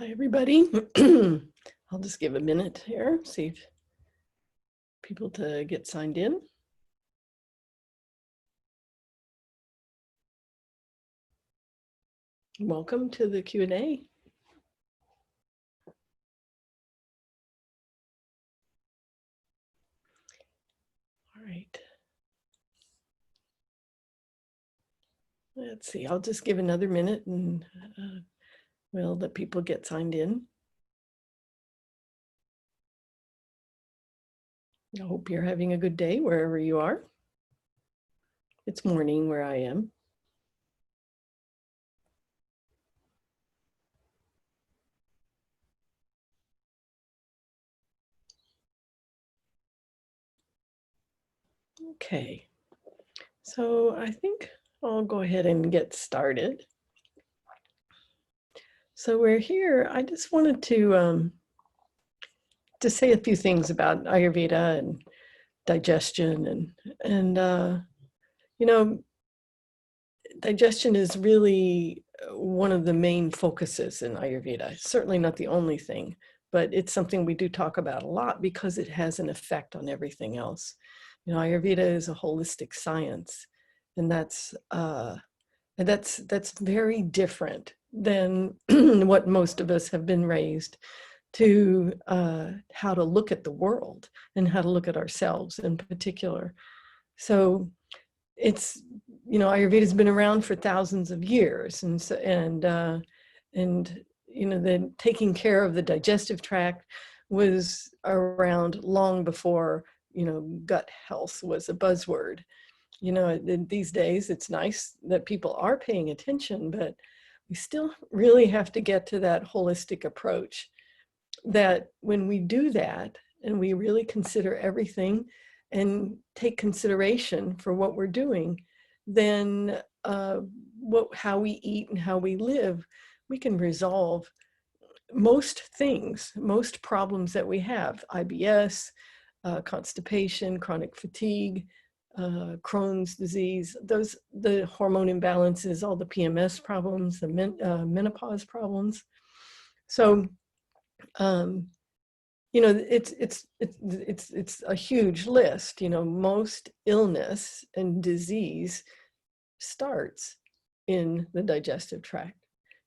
Hi, everybody. I'll just give a minute here, see if people to get signed in. Welcome to the Q&A. All right. Let's see, I'll just give another minute and we'll let people get signed in. I hope you're having a good day wherever you are. It's morning where I am. Okay, so I think I'll go ahead and get started. So we're here. I just wanted to say a few things about Ayurveda and digestion and you know, digestion is really one of the main focuses in Ayurveda. Certainly not the only thing, but it's something we do talk about a lot because it has an effect on everything else. You know, Ayurveda is a holistic science, and that's very different than what most of us have been raised to how to look at the world and how to look at ourselves in particular. So it's, you know, Ayurveda's been around for thousands of years, and so, and you know, then taking care of the digestive tract was around long before, you know, gut health was a buzzword. You know, these days it's nice that people are paying attention, but we still really have to get to that holistic approach, that when we do that and we really consider everything and take consideration for what we're doing, then how we eat and how we live, we can resolve most things, most problems that we have: IBS, constipation, chronic fatigue, Crohn's disease, the hormone imbalances, all the PMS problems, the menopause problems. So you know, it's a huge list. You know, most illness and disease starts in the digestive tract.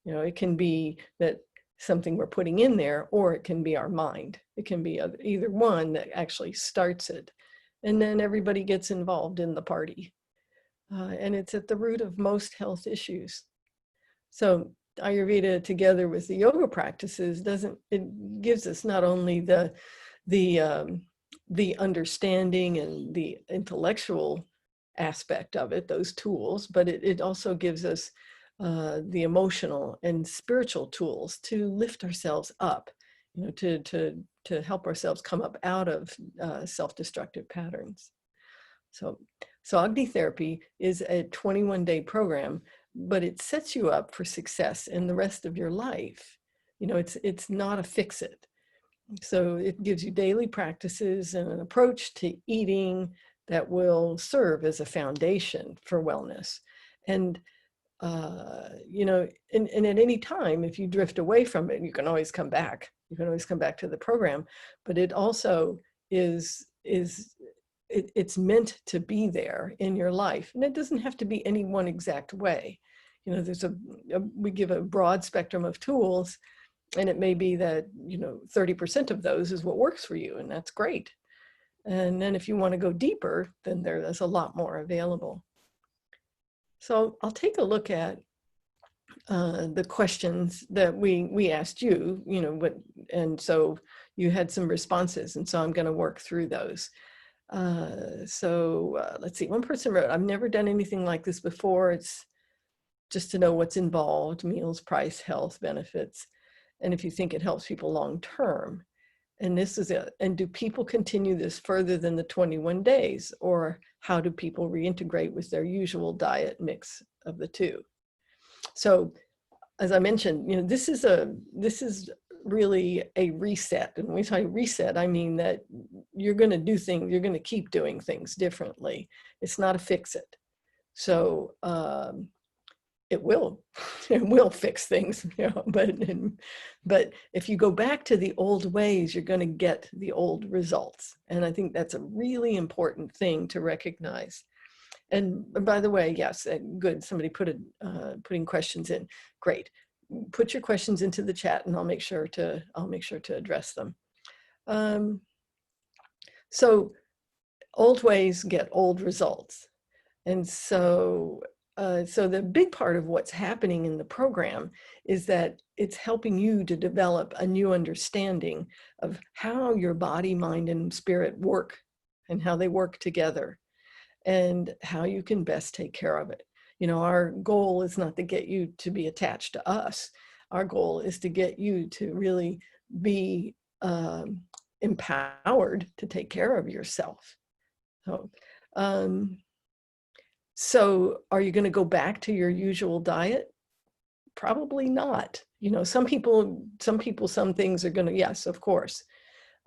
You know, it can be that something we're putting in there, or it can be our mind. It can be either one that actually starts it. And then everybody gets involved in the party. And it's at the root of most health issues. So Ayurveda, together with the yoga practices, it gives us not only the understanding and the intellectual aspect of it, those tools, but it also gives us the emotional and spiritual tools to lift ourselves up, you know, to help ourselves come up out of self-destructive patterns. So Agni Therapy is a 21-day program, but it sets you up for success in the rest of your life. You know, it's not a fix-it. So it gives you daily practices and an approach to eating that will serve as a foundation for wellness. And you know, and at any time, if you drift away from it, you can always come back. You can always come back to the program. But it also it's meant to be there in your life, and it doesn't have to be any one exact way. You know, we give a broad spectrum of tools, and it may be that, you know, 30% of those is what works for you, and that's great. And then if you want to go deeper, then there's a lot more available. So I'll take a look at the questions that we asked you, you know, and so you had some responses, and so I'm going to work through those. Let's see, one person wrote, "I've never done anything like this before. It's just to know what's involved: meals, price, health, benefits, and if you think it helps people long term. And this is it. And do people continue this further than the 21 days, or how do people reintegrate with their usual diet mix of the two?" So as I mentioned, you know, this is really a reset. And when we say reset, I mean that you're going to do things, you're going to keep doing things differently. It's not a fix it. So it will, it will fix things, but if you go back to the old ways, you're going to get the old results. And I think that's a really important thing to recognize. And by the way, yes, good. Somebody putting questions in. Great. Put your questions into the chat, and I'll make sure to address them. So old ways get old results, and so the big part of what's happening in the program is that it's helping you to develop a new understanding of how your body, mind, and spirit work, and how they work together, and how you can best take care of it. Our goal is not to get you to be attached to us. Our goal is to get you to really be empowered to take care of yourself. So are you going to go back to your usual diet? Probably not. Some things are going to, yes, of course.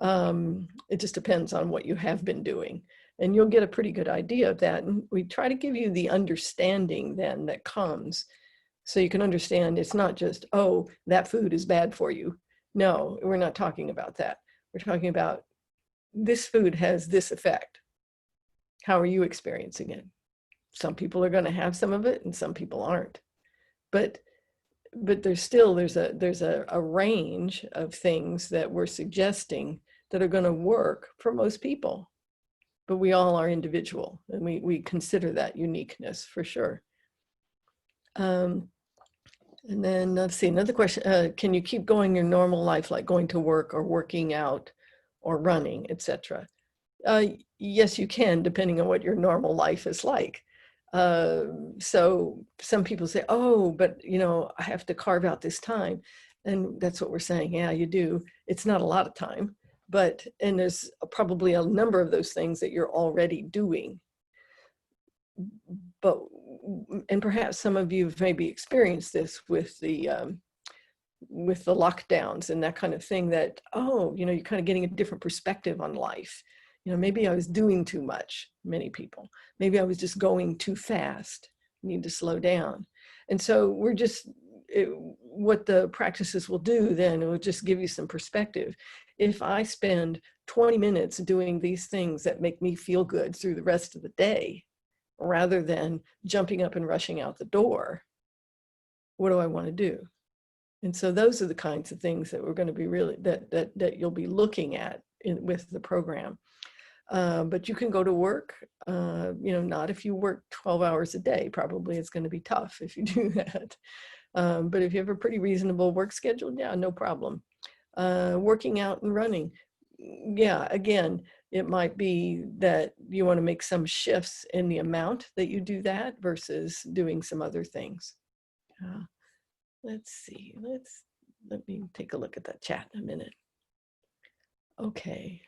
It just depends on what you have been doing. And you'll get a pretty good idea of that. And we try to give you the understanding then that comes, so you can understand it's not just, oh, that food is bad for you. No, we're not talking about that. We're talking about this food has this effect. How are you experiencing it? Some people are going to have some of it and some people aren't. But there's a range of things that we're suggesting that are going to work for most people. But we all are individual, and we consider that uniqueness for sure. And then let's see, another question. Can you keep going your normal life, like going to work or working out or running, etc.? Yes, you can, depending on what your normal life is like. So some people say, oh, but I have to carve out this time. And that's what we're saying. Yeah, you do. It's not a lot of time, and there's probably a number of those things that you're already doing. And perhaps some of you have maybe experienced this with the lockdowns and that kind of thing, that, oh, you're kind of getting a different perspective on life. Maybe I was doing too much, many people. Maybe I was just going too fast, need to slow down. And so what the practices will do then, it will just give you some perspective. If I spend 20 minutes doing these things that make me feel good through the rest of the day, rather than jumping up and rushing out the door, what do I want to do? And so those are the kinds of things that we're going to be really, that you'll be looking at with the program. But you can go to work, not if you work 12 hours a day. Probably it's going to be tough if you do that. But if you have a pretty reasonable work schedule, yeah, no problem. Working out and running, yeah, again, it might be that you want to make some shifts in the amount that you do that versus doing some other things. Let's see, let me take a look at that chat in a minute. Okay.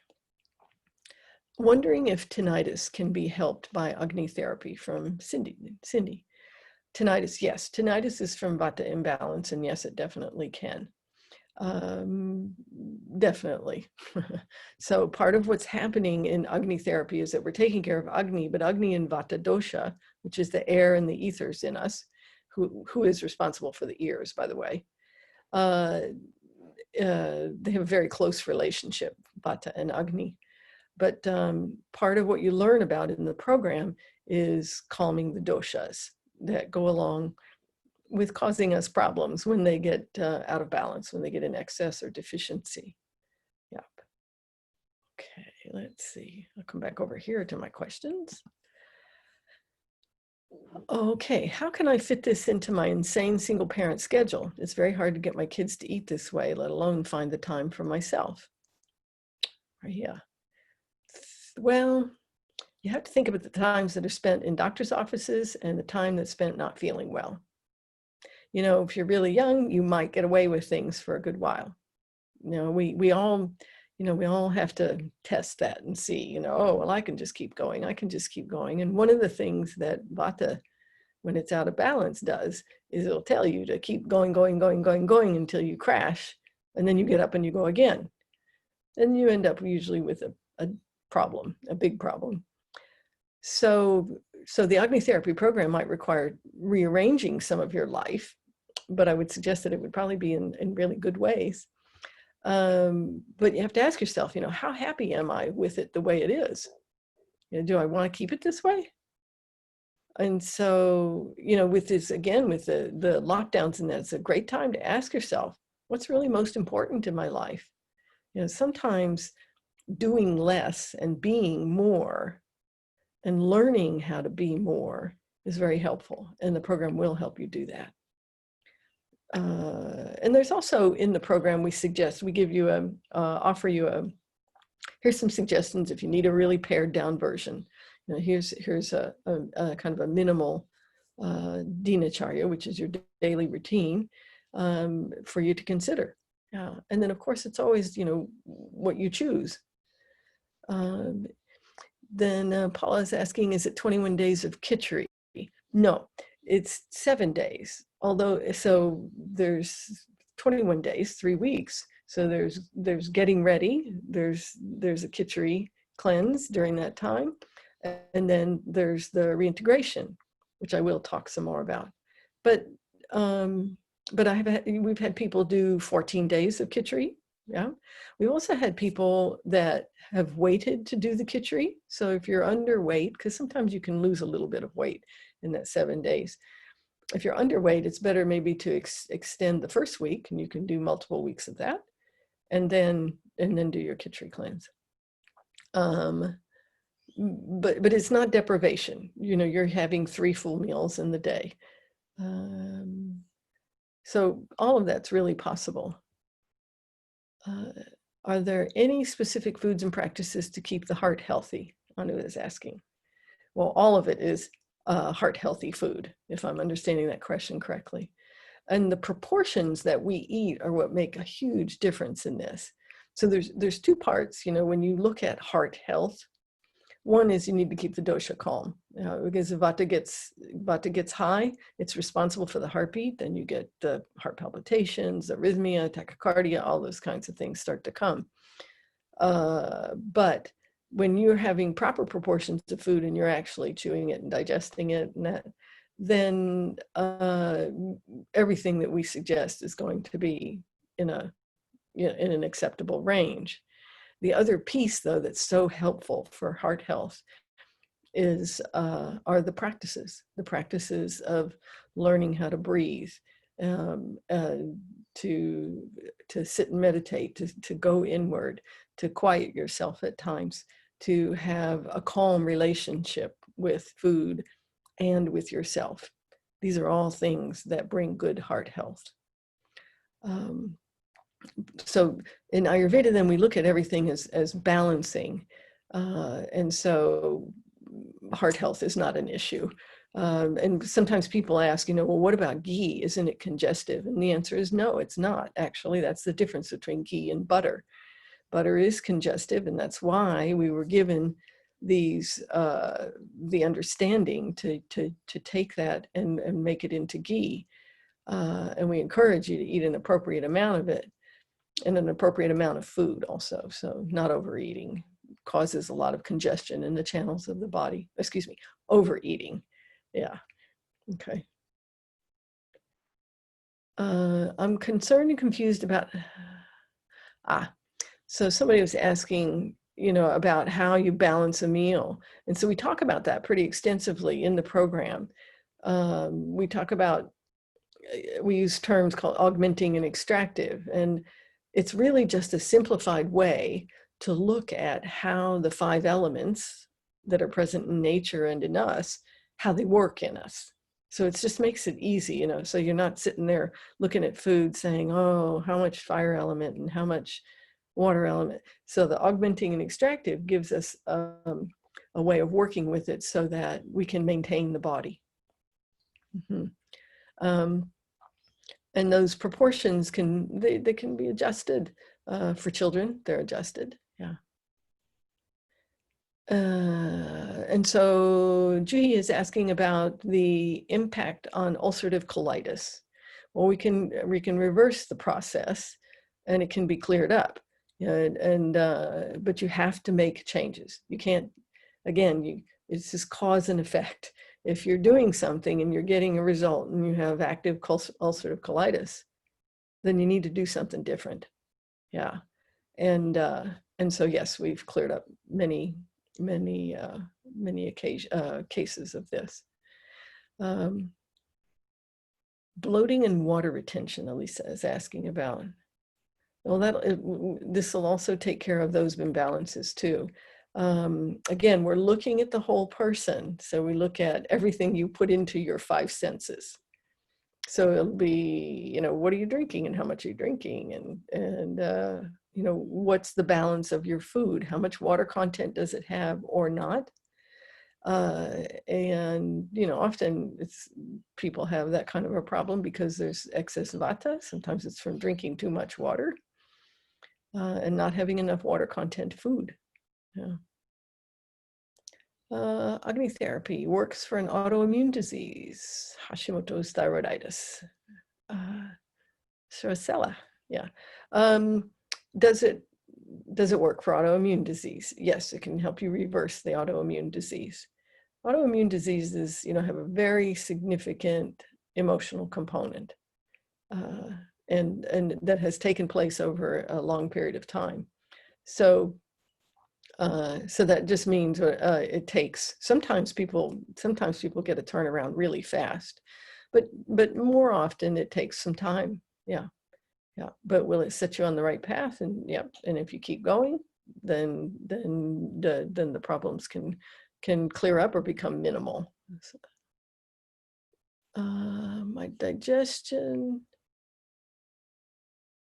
Wondering if tinnitus can be helped by Agni therapy, from Cindy. Tinnitus, yes. Tinnitus is from Vata imbalance, and yes, it definitely can. Definitely. So part of what's happening in Agni therapy is that we're taking care of Agni, but Agni and Vata dosha, which is the air and the ethers in us, who is responsible for the ears, by the way. They have a very close relationship, Vata and Agni. But part of what you learn about in the program is calming the doshas that go along with causing us problems when they get out of balance, when they get in excess or deficiency. Yep. Okay, let's see. I'll come back over here to my questions. Okay, how can I fit this into my insane single parent schedule? It's very hard to get my kids to eat this way, let alone find the time for myself. Yeah. Well, you have to think about the times that are spent in doctor's offices and the time that's spent not feeling well. If you're really young, you might get away with things for a good while. We all have to test that and see, oh, well, I can just keep going. And one of the things that Vata, when it's out of balance, does is it'll tell you to keep going until you crash. And then you get up and you go again. And you end up usually with a problem, a big problem. So so the Agni therapy program might require rearranging some of your life, but I would suggest that it would probably be in really good ways. But you have to ask yourself, how happy am I with it the way it is? Do I want to keep it this way? And so, with this, again, with the lockdowns, and that's a great time to ask yourself, what's really most important in my life? Sometimes doing less and being more and learning how to be more is very helpful. And the program will help you do that. And there's also in the program, we give you here's some suggestions if you need a really pared down version. Here's a kind of a minimal dinacharya, which is your daily routine, for you to consider. And then of course it's always, what you choose. Then Paula is asking, is it 21 days of khichdi? No, it's 7 days. So there's 21 days, 3 weeks. So there's getting ready. There's a khichdi cleanse during that time. And then there's the reintegration, which I will talk some more about. But we've had people do 14 days of khichdi. Yeah. We've also had people that have waited to do the khichdi. So if you're underweight, because sometimes you can lose a little bit of weight in that 7 days. If you're underweight, it's better maybe to extend the first week, and you can do multiple weeks of that, and then do your khichdi cleanse. But it's not deprivation. You're having 3 full meals in the day. So all of that's really possible. Are there any specific foods and practices to keep the heart healthy? Anu is asking. Well, all of it is heart healthy food, if I'm understanding that question correctly. And the proportions that we eat are what make a huge difference in this. So there's 2 parts, when you look at heart health. One is you need to keep the dosha calm, because if vata gets high, it's responsible for the heartbeat. Then you get the heart palpitations, arrhythmia, tachycardia, all those kinds of things start to come. But when you're having proper proportions of food and you're actually chewing it and digesting it, then everything that we suggest is going to be in an acceptable range. The other piece, though, that's so helpful for heart health are the practices of learning how to breathe, to sit and meditate, to go inward, to quiet yourself at times, to have a calm relationship with food and with yourself. These are all things that bring good heart health. So in Ayurveda, then we look at everything as balancing. And so heart health is not an issue. And sometimes people ask, well, what about ghee? Isn't it congestive? And the answer is no, it's not. Actually, that's the difference between ghee and butter. Butter is congestive, and that's why we were given the understanding to take that and make it into ghee. And we encourage you to eat an appropriate amount of it, and an appropriate amount of food also. So not overeating causes a lot of congestion in the channels of the body. Excuse me, overeating. Yeah, okay. I'm concerned and confused about, so somebody was asking, about how you balance a meal. And so we talk about that pretty extensively in the program. We talk about, we use terms called augmenting and extractive, and it's really just a simplified way to look at how the 5 elements that are present in nature and in us, how they work in us. So it just makes it easy, so you're not sitting there looking at food saying, oh, how much fire element and how much water element. So the augmenting and extractive gives us a way of working with it so that we can maintain the body. Mm-hmm. And those proportions they can be adjusted. For children, they're adjusted, yeah. And so Juhi is asking about the impact on ulcerative colitis. Well, we can reverse the process, and it can be cleared up. But you have to make changes. You can't, again, It's just cause and effect. If you're doing something and you're getting a result and you have active ulcerative colitis, then you need to do something different. Yeah. And so, yes, we've cleared up many cases of this. Bloating and water retention, Elisa is asking about. Well, this will also take care of those imbalances too. Again, we're looking at the whole person. So we look at everything you put into your 5 senses. So it'll be, what are you drinking and how much are you drinking? And what's the balance of your food? How much water content does it have or not? And often people have that kind of a problem because there's excess vata. Sometimes it's from drinking too much water and not having enough water content food. Yeah. Agni therapy works for an autoimmune disease, Hashimoto's thyroiditis. Saracella, yeah. Does it work for autoimmune disease? Yes, it can help you reverse the autoimmune disease. Autoimmune diseases, have a very significant emotional component, and that has taken place over a long period of time. So that just means it takes. Sometimes people get a turnaround really fast, but more often it takes some time. Yeah. But will it set you on the right path? And and if you keep going, then the problems can clear up or become minimal. My digestion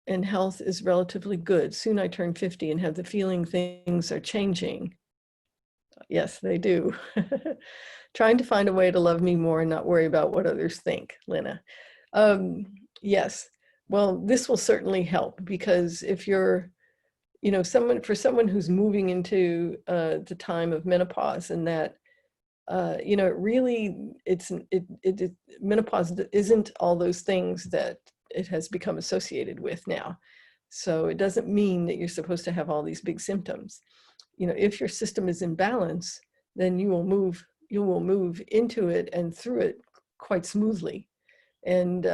and health is relatively good. Soon I turn 50 and have the feeling things are changing. Yes, they do. Trying to find a way to love me more and not worry about what others think, Lena. Yes. Well, this will certainly help, because if you're, someone who's moving into the time of menopause, and that, menopause isn't all those things that it has become associated with now. So it doesn't mean that you're supposed to have all these big symptoms. If your system is in balance, then you will move into it and through it quite smoothly. And,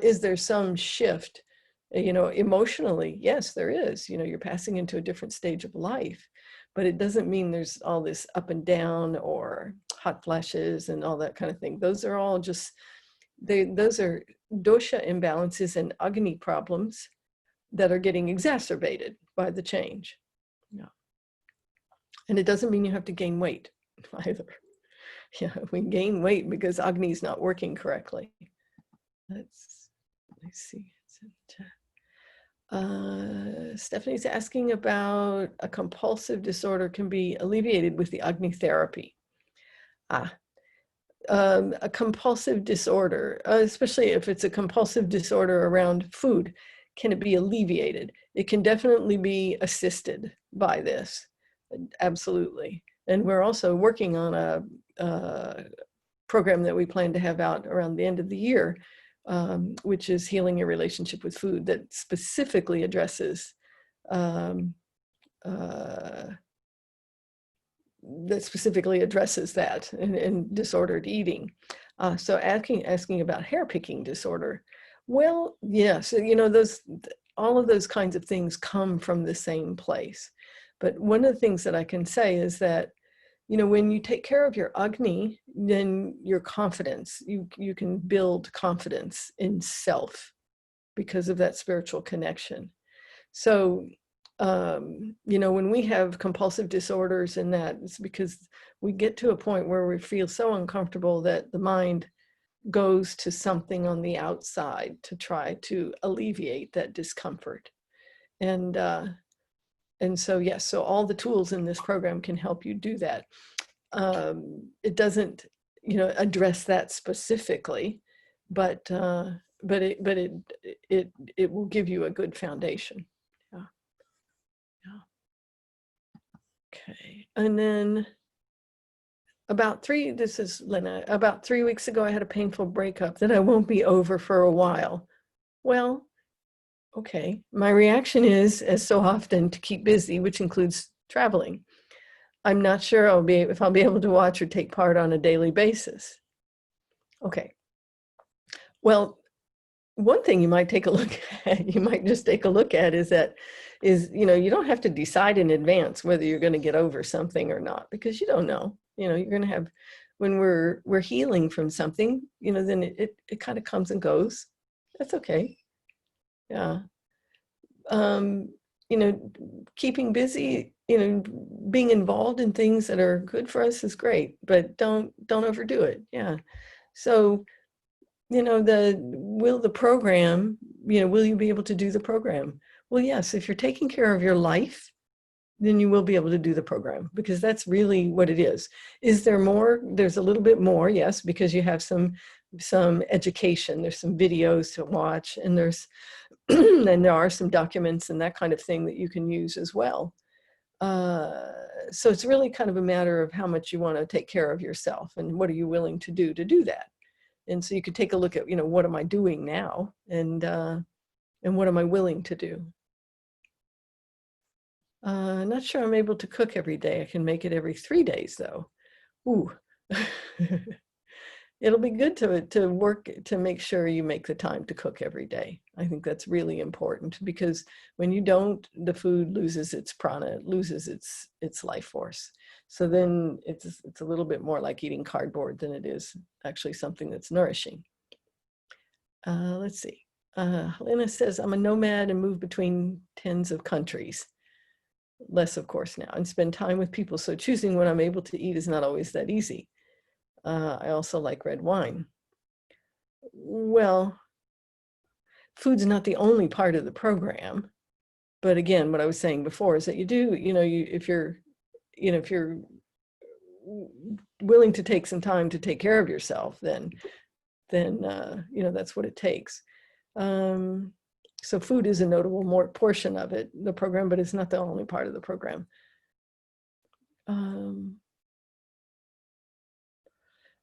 is there some shift, emotionally? Yes, there is. You're passing into a different stage of life, but it doesn't mean there's all this up and down or hot flashes and all that kind of thing. Those are all just, those are dosha imbalances and agni problems that are getting exacerbated by the change. Yeah. And it doesn't mean you have to gain weight either. Yeah, we gain weight because Agni is not working correctly. Let's see. Stephanie asking about a compulsive disorder can be alleviated with the Agni therapy. A compulsive disorder, especially if it's a compulsive disorder around food, can it be alleviated? It can definitely be assisted by this. Absolutely. And we're also working on a program that we plan to have out around the end of the year, which is healing your relationship with food, that specifically addresses that and disordered eating. So asking about hair picking disorder. Well, yes, all of those kinds of things come from the same place. But one of the things that I can say is that, when you take care of your Agni, then your confidence, you can build confidence in self because of that spiritual connection. So, when we have compulsive disorders and that, it's because we get to a point where we feel so uncomfortable that the mind goes to something on the outside to try to alleviate that discomfort. And so, yes, so all the tools in this program can help you do that. It doesn't, address that specifically, but it will give you a good foundation. Yeah. Okay. And then this is Lena, about 3 weeks ago, I had a painful breakup that I won't be over for a while. Well, okay. My reaction is, as so often, to keep busy, which includes traveling. I'm not sure if I'll be able to watch or take part on a daily basis. Okay. Well, one thing you might take a look at, you might just take a look at is you don't have to decide in advance whether you're going to get over something or not, because you don't know. You're going to have, when we're healing from something, then it kind of comes and goes. That's okay. Yeah. Keeping busy, being involved in things that are good for us is great, but don't overdo it. Yeah. So, will the program, will you be able to do the program? Well, yes, if you're taking care of your life, then you will be able to do the program, because that's really what it is. Is there more? There's a little bit more, yes, because you have some education. There's some videos to watch, and and there are some documents and that kind of thing that you can use as well. So it's really kind of a matter of how much you want to take care of yourself and what are you willing to do that. And so you could take a look at, what am I doing now, and what am I willing to do? Not sure I'm able to cook every day. I can make it every 3 days though. Ooh. It'll be good to work to make sure you make the time to cook every day. I think that's really important, because when you don't, the food loses its prana, it loses its life force. So then it's a little bit more like eating cardboard than it is actually something that's nourishing. Let's see. Helena says, I'm a nomad and move between tens of countries. Less, of course, now, and spend time with people. So choosing what I'm able to eat is not always that easy. I also like red wine. Well, food's not the only part of the program, but again, what I was saying before is that you do, if you're willing to take some time to take care of yourself, then that's what it takes. So food is a notable more portion of the program, but it's not the only part of the program.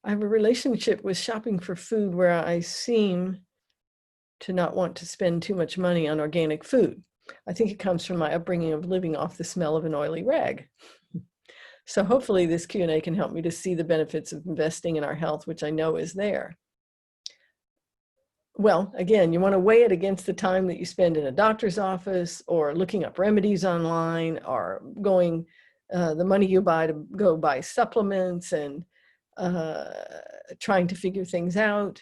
I have a relationship with shopping for food where I seem to not want to spend too much money on organic food. I think it comes from my upbringing of living off the smell of an oily rag. So hopefully this Q&A can help me to see the benefits of investing in our health, which I know is there. Well, again, you want to weigh it against the time that you spend in a doctor's office, or looking up remedies online, or going, the money you buy to go buy supplements and trying to figure things out.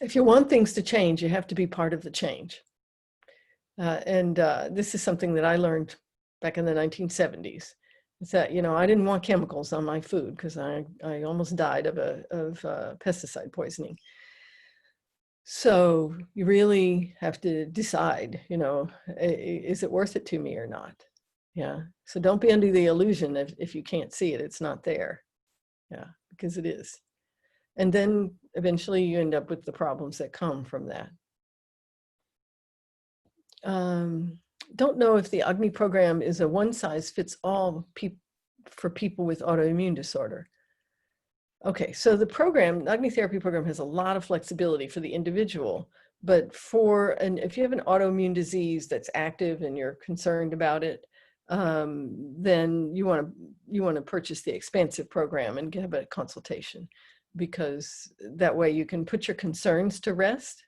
If you want things to change, you have to be part of the change. This is something that I learned back in the 1970s. It's that, I didn't want chemicals on my food because I almost died of pesticide poisoning. So you really have to decide, is it worth it to me or not? Yeah. So don't be under the illusion if you can't see it, it's not there. Yeah, because it is. And then eventually you end up with the problems that come from that. Don't know if the Agni program is a one-size-fits-all for people with autoimmune disorder. Okay, so the Agni therapy program has a lot of flexibility for the individual, but if you have an autoimmune disease that's active and you're concerned about it, then you want to purchase the expansive program and have a consultation, because that way you can put your concerns to rest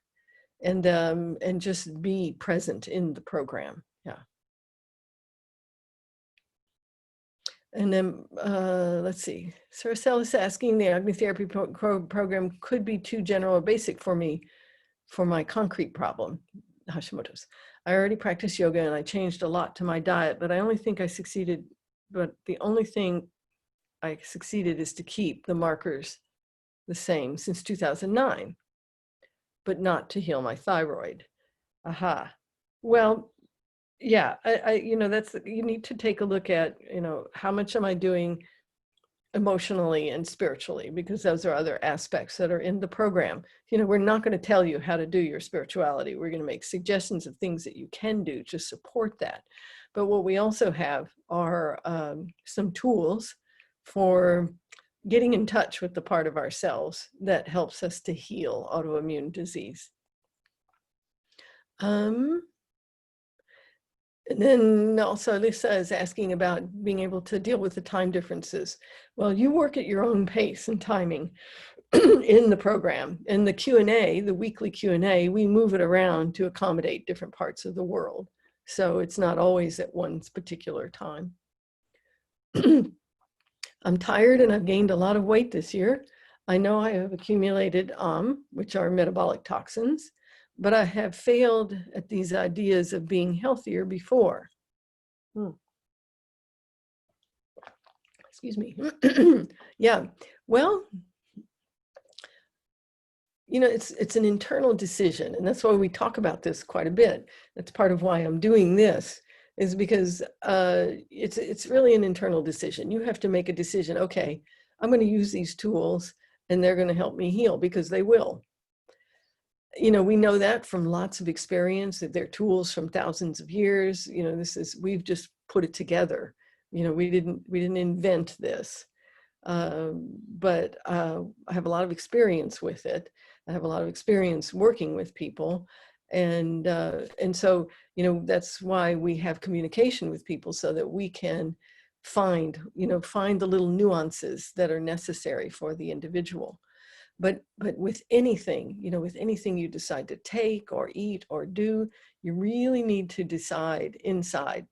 and just be present in the program. Yeah. And then let's see. Saracel is asking, the Agni therapy program could be too general or basic for me for my concrete problem, Hashimoto's. I already practice yoga and I changed a lot to my diet, but the only thing I succeeded is to keep the markers the same since 2009, but not to heal my thyroid. Aha. Well, yeah, you need to take a look at, how much am I doing emotionally and spiritually, because those are other aspects that are in the program. We're not going to tell you how to do your spirituality. We're going to make suggestions of things that you can do to support that. But what we also have are some tools for getting in touch with the part of ourselves that helps us to heal autoimmune disease. And then also Lisa is asking about being able to deal with the time differences. Well, you work at your own pace and timing in the program. In the Q&A, the weekly Q&A, we move it around to accommodate different parts of the world. So it's not always at one particular time. I'm tired and I've gained a lot of weight this year. I know I have accumulated which are metabolic toxins, but I have failed at these ideas of being healthier before. Excuse me. Yeah, well, you know, it's an internal decision, and that's why we talk about this quite a bit. That's part of why I'm doing this, is because it's really an internal decision. You have to make a decision. Okay, I'm going to use these tools, and they're going to help me heal, because they will. You know, we know that from lots of experience, that they're tools from thousands of years. You know, we've just put it together. You know, we didn't invent this. But I have a lot of experience with it. I have a lot of experience working with people. And so, you know, that's why we have communication with people, so that we can find the little nuances that are necessary for the individual. But with anything, you know, with anything you decide to take or eat or do, you really need to decide inside,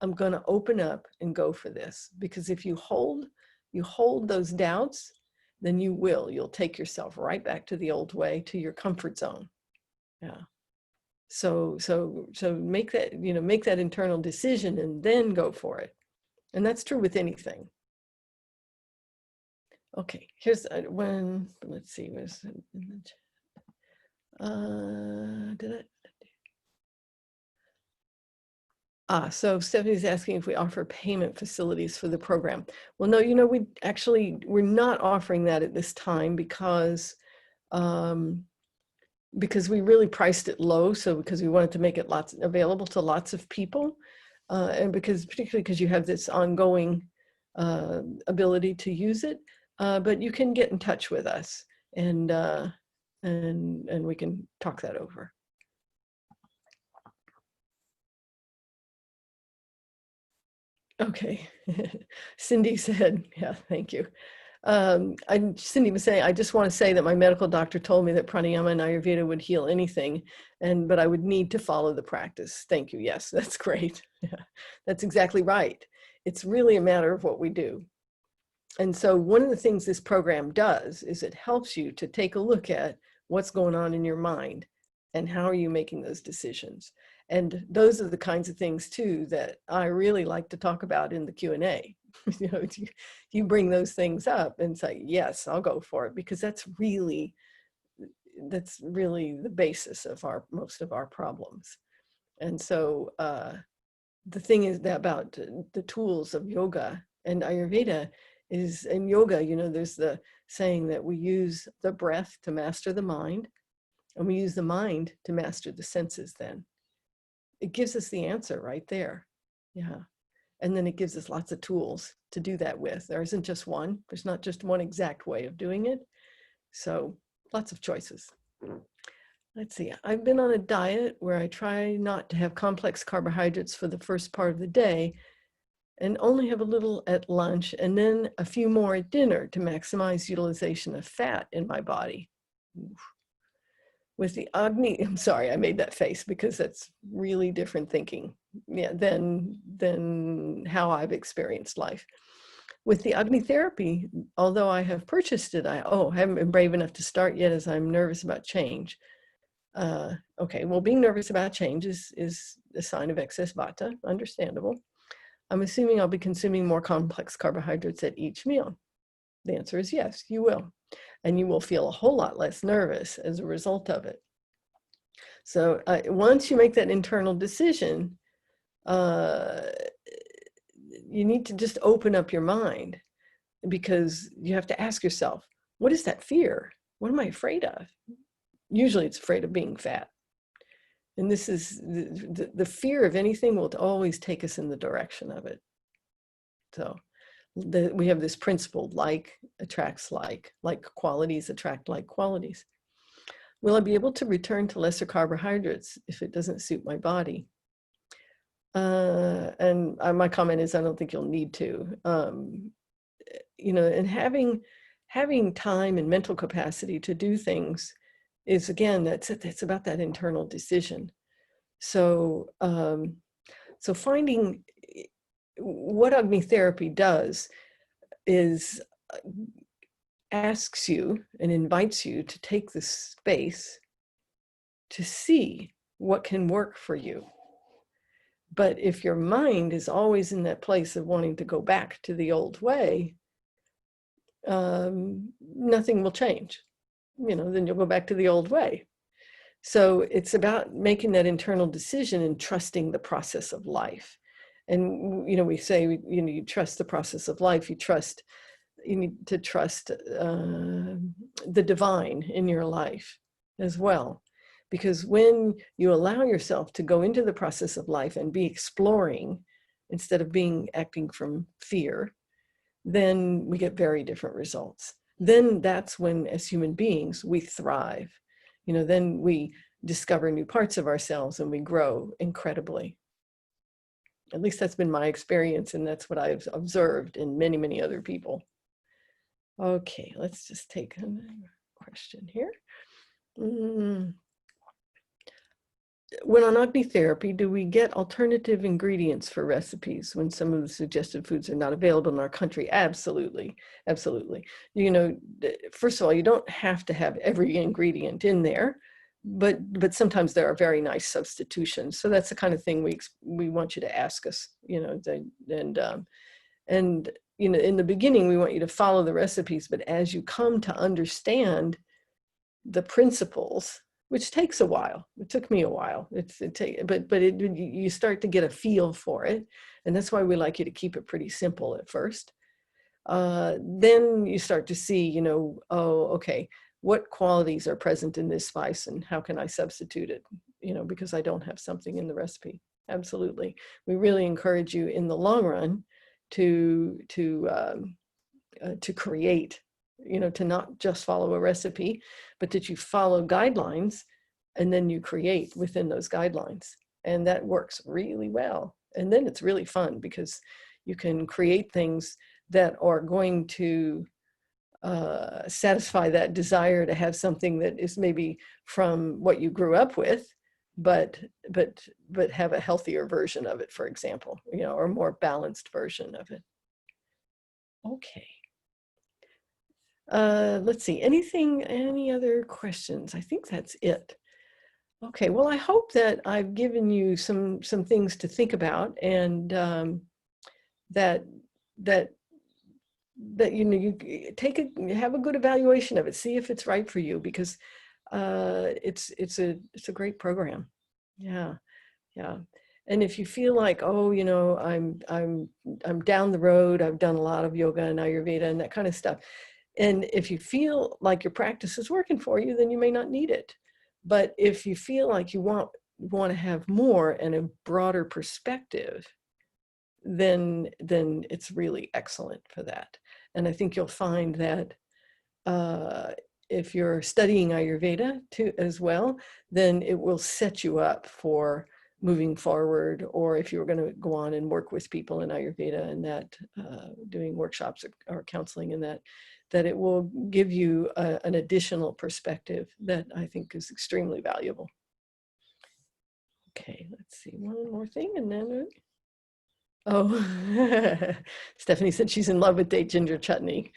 I'm going to open up and go for this. Because if you hold those doubts, then you'll take yourself right back to the old way, to your comfort zone. Yeah. So make that internal decision and then go for it. And that's true with anything. Okay, here's one. Let's see, where's the image? So Stephanie's asking if we offer payment facilities for the program. Well, no, you know, we're not offering that at this time, because we really priced it low. So because we wanted to make it available to lots of people, and particularly because you have this ongoing ability to use it. But you can get in touch with us, and we can talk that over. Okay. Cindy said, yeah, thank you. Cindy was saying, I just want to say that my medical doctor told me that pranayama and Ayurveda would heal anything, but I would need to follow the practice. Thank you. Yes, that's great. Yeah, that's exactly right. It's really a matter of what we do. And so one of the things this program does is it helps you to take a look at what's going on in your mind and how are you making those decisions. And those are the kinds of things too that I really like to talk about in the Q&A. You know, you bring those things up and say, yes, I'll go for it, because that's really the basis of most of our problems. And so the thing is that about the tools of yoga and Ayurveda is, in yoga, you know, there's the saying that we use the breath to master the mind, and we use the mind to master the senses. Then it gives us the answer right there. Yeah. And then it gives us lots of tools to do that with. There isn't just one. There's not just one exact way of doing it. So lots of choices. Let's see. I've been on a diet where I try not to have complex carbohydrates for the first part of the day, and only have a little at lunch, and then a few more at dinner to maximize utilization of fat in my body. Oof. With the Agni, I'm sorry, I made that face because that's really different thinking, yeah, than how I've experienced life. With the Agni therapy, although I have purchased it, I haven't been brave enough to start yet, as I'm nervous about change. Okay, well, being nervous about change is a sign of excess vata, understandable. I'm assuming I'll be consuming more complex carbohydrates at each meal. The answer is yes, you will. And you will feel a whole lot less nervous as a result of it. So once you make that internal decision, you need to just open up your mind, because you have to ask yourself, what is that fear? What am I afraid of? Usually it's afraid of being fat. And this is the fear of anything will always take us in the direction of it. So we have this principle, like attracts like qualities attract like qualities. Will I be able to return to lesser carbohydrates if it doesn't suit my body? And my comment is, I don't think you'll need to. You know, and having time and mental capacity to do things is, again, that's about that internal decision. So, so finding what Agni therapy does is asks you and invites you to take the space to see what can work for you. But if your mind is always in that place of wanting to go back to the old way, nothing will change. You know, then you'll go back to the old way. So it's about making that internal decision and trusting the process of life. And, you know, we say, you know, you trust the process of life, you need to trust the divine in your life as well. Because when you allow yourself to go into the process of life and be exploring instead of acting from fear, then we get very different results. Then that's when, as human beings, we thrive. You know, then we discover new parts of ourselves and we grow incredibly. At least that's been my experience, and that's what I've observed in many, many other people. Okay, let's just take a question here. When on Agni therapy, do we get alternative ingredients for recipes when some of the suggested foods are not available in our country? Absolutely, absolutely. You know, first of all, you don't have to have every ingredient in there, but sometimes there are very nice substitutions. So that's the kind of thing we want you to ask us. You know, and you know, in the beginning, we want you to follow the recipes, but as you come to understand the principles, which takes a while. It took me a while. You start to get a feel for it, and that's why we like you to keep it pretty simple at first. Then you start to see, you know, oh, okay, what qualities are present in this spice, and how can I substitute it? You know, because I don't have something in the recipe. Absolutely, we really encourage you in the long run to create. You know, to not just follow a recipe, but that you follow guidelines and then you create within those guidelines. And that works really well. And then it's really fun because you can create things that are going to satisfy that desire to have something that is maybe from what you grew up with, but have a healthier version of it, for example, you know, or a more balanced version of it. Okay. Let's see, any other questions? I think that's it. Okay, well, I hope that I've given you some things to think about, and that you know, you have a good evaluation of it, see if it's right for you, because it's a great program. Yeah. And if you feel like, oh, you know, I'm down the road, I've done a lot of yoga and Ayurveda and that kind of stuff, and if you feel like your practice is working for you, then you may not need it. But if you feel like you want to have more and a broader perspective, then it's really excellent for that. And I think you'll find that if you're studying Ayurveda too as well, then it will set you up for moving forward. Or if you're going to go on and work with people in Ayurveda and that, doing workshops or counseling in that it will give you an additional perspective that I think is extremely valuable. Okay, let's see, one more thing and then, oh, Stephanie said she's in love with date ginger chutney.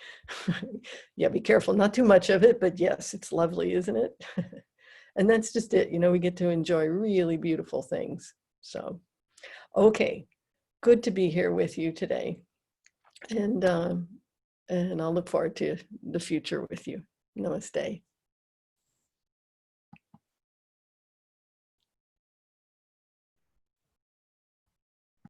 Yeah, be careful, not too much of it, but yes, it's lovely, isn't it? And that's just it, you know, we get to enjoy really beautiful things. So, okay, good to be here with you today. And I'll look forward to the future with you. Namaste.